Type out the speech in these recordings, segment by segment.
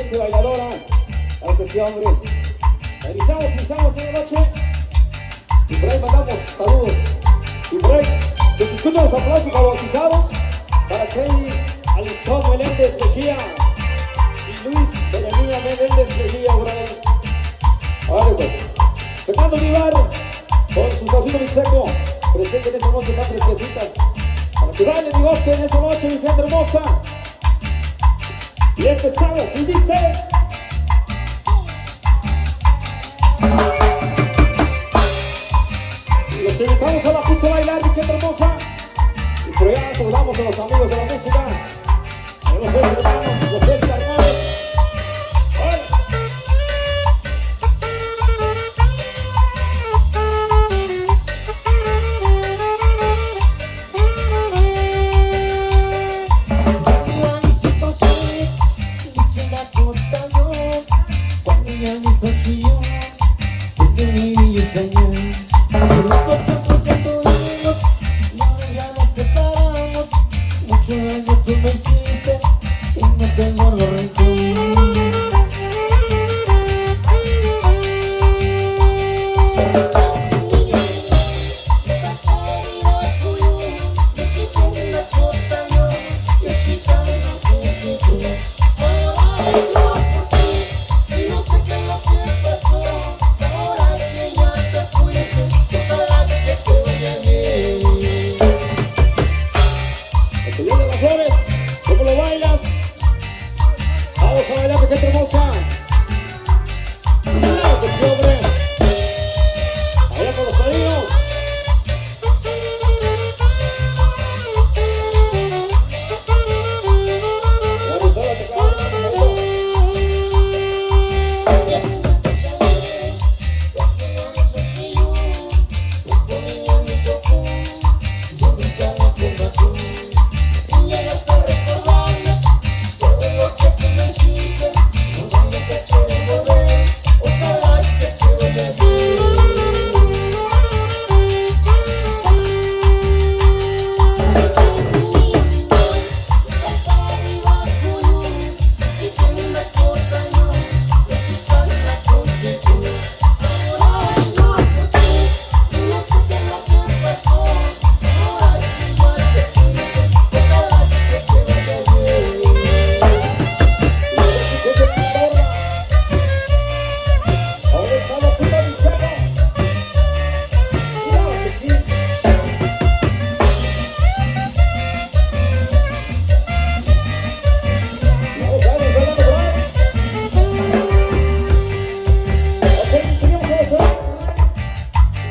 gente bailadora. Claro que sí, hombre. Iniciamos en la noche. Y por ahí mandamos saludos. Y por ahí, que se escuchan los aplausos para bautizados. Para Kelly, Alison Meléndez Mejía y Luis Benjamín Meléndez Mejía, por ahí. Vale, pues. Fernando Vivar, con su salsito biseco, presente en esa noche tan fresquecita. Para que bailen y gocen esa noche, mi gente hermosa. Y empezamos, y dice... Y los invitamos a la pista a bailar, mi gente hermosa. Y por allá saludamos a los amigos de la música. A los tres hermanos, los tres hermanos. Mucho daño tú me hiciste y no tengo los rencores. ¿Cómo lo bailas? Vamos a bailar, mi gente hermosa. Claro que sí, hombre. Allá con los padrinos.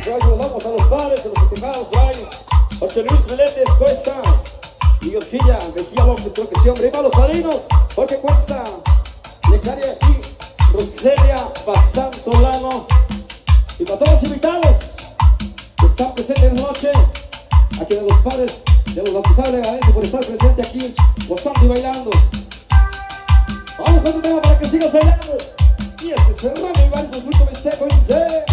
Saludamos a los padres, a los festejados por ahí. José Luis Meléndez Cuesta y Orquilla Mejía López, creo que sí, hombre. Y para los padrinos, Jorge Cuesta, Lecaria y Roselia Bazán Solano. Y para todos los invitados que están presentes en la noche, a quienes los padres de los bautizados le agradecen por estar presentes aquí, gozando y bailando. Vamos con un tema para que sigas bailando. Y este es Fernando Iván, su fruto biseco, y dice...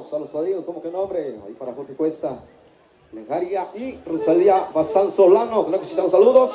padrinos, ¿cómo que nombre? Ahí para Jorge Cuesta, Lejaria y Rosalía Bazán Solano. Claro que sí, están saludos.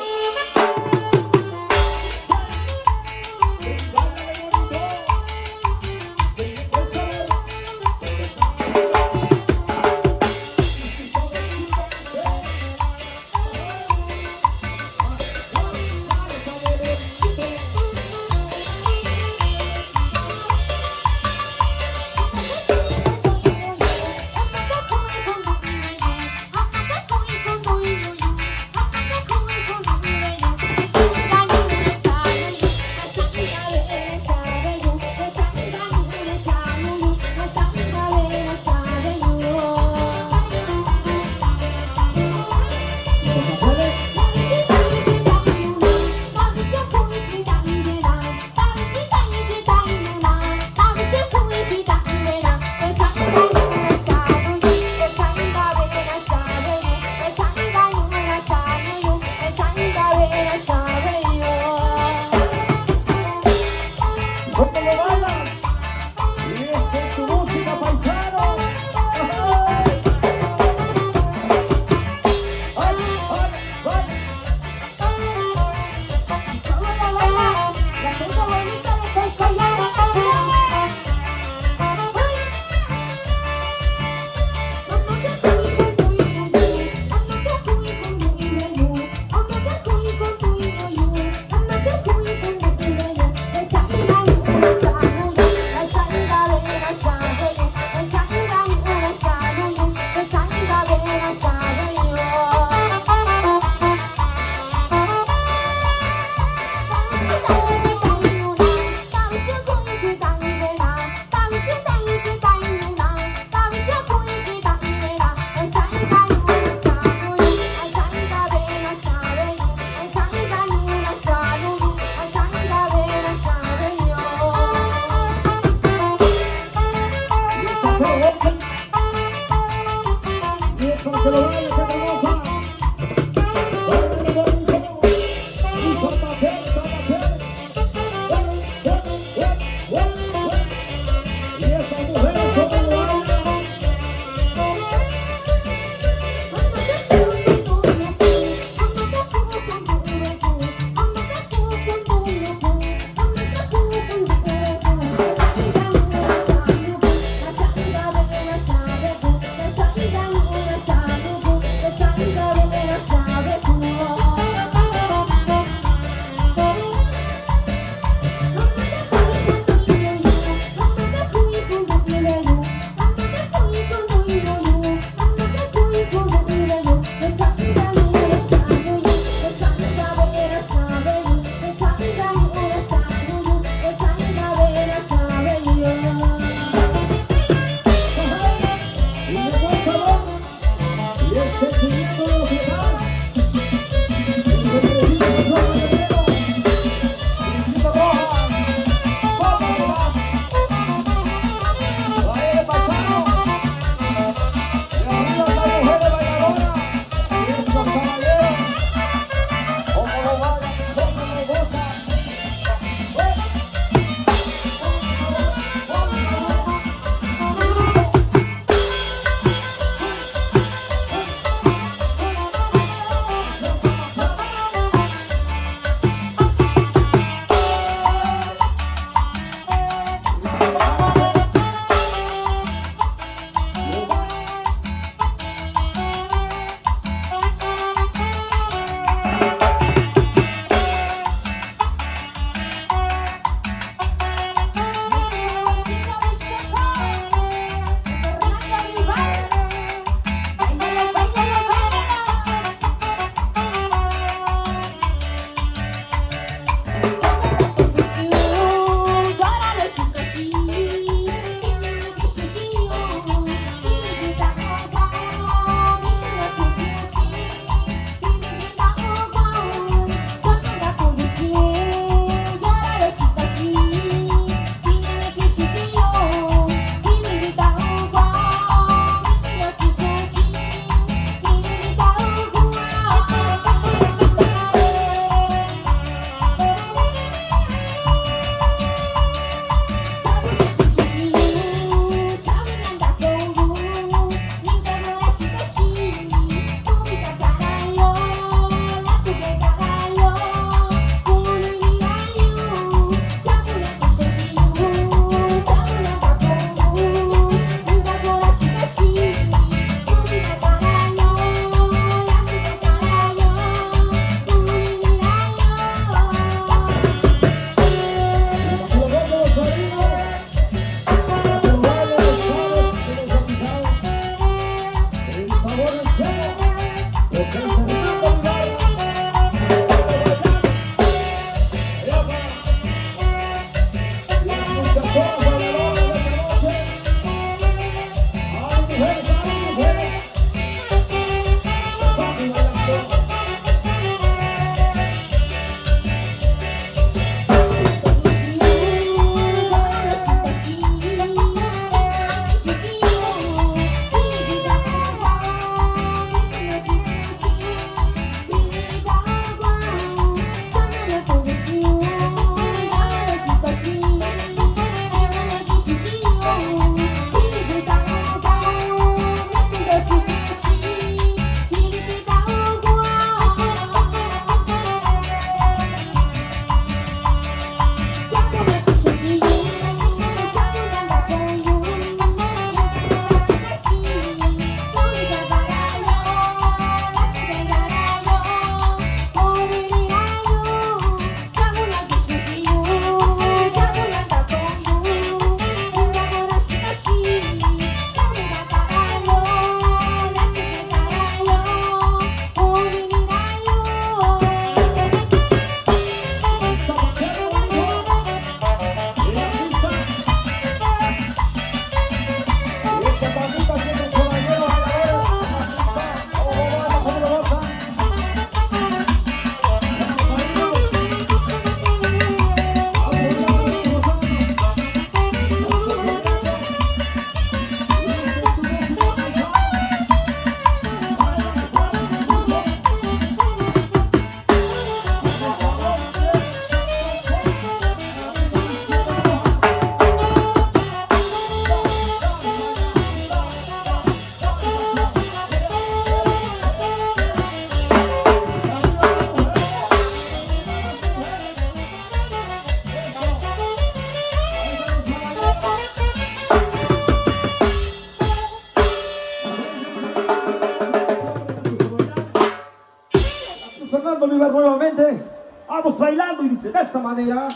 tomando lugar nuevamente. Vamos bailando y dice de esta manera.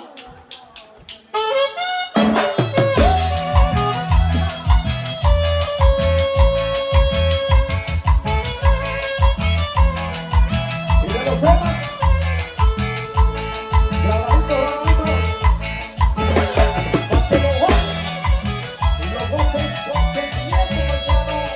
Y de los temas. Grabadito, grabadito. Porque lo goces. Y lo goces con sentimiento, paisano.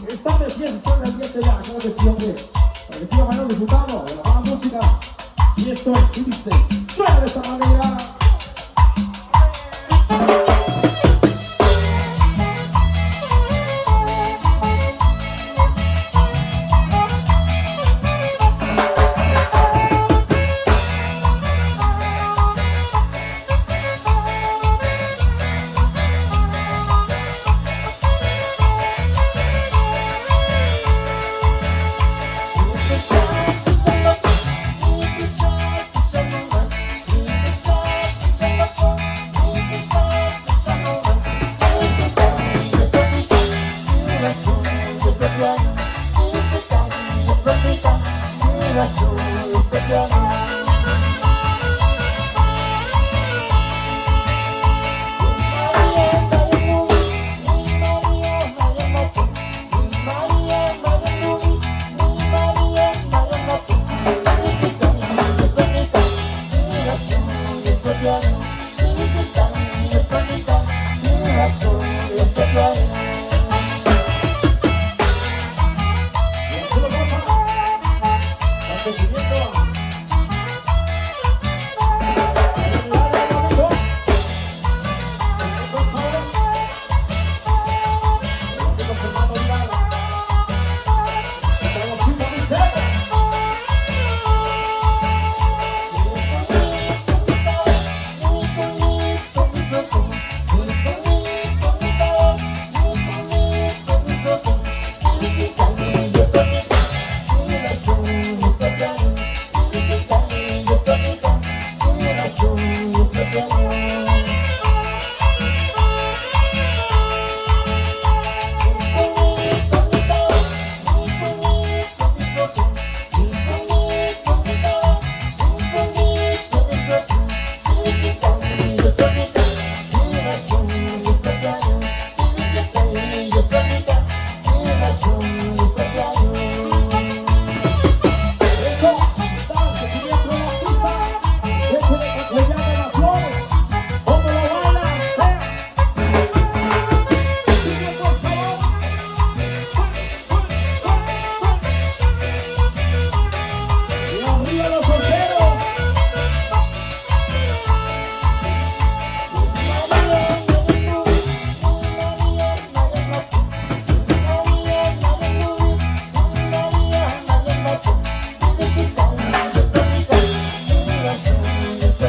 Están de fiesta, están de ambiente ya, como que sí, hombre. Para que sigan bailando, disfrutando de la buena música. Y esto es, y dice, suena de esta manera.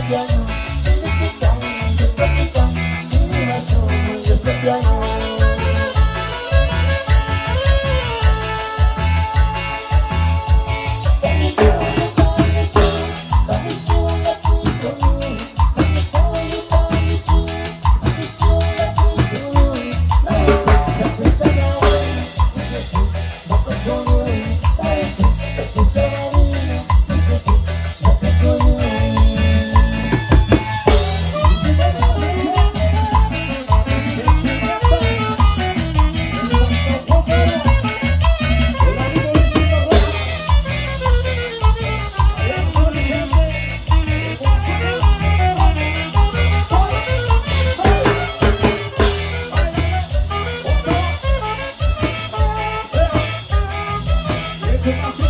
especial, muy especial, mi vaso muy especial. Gracias.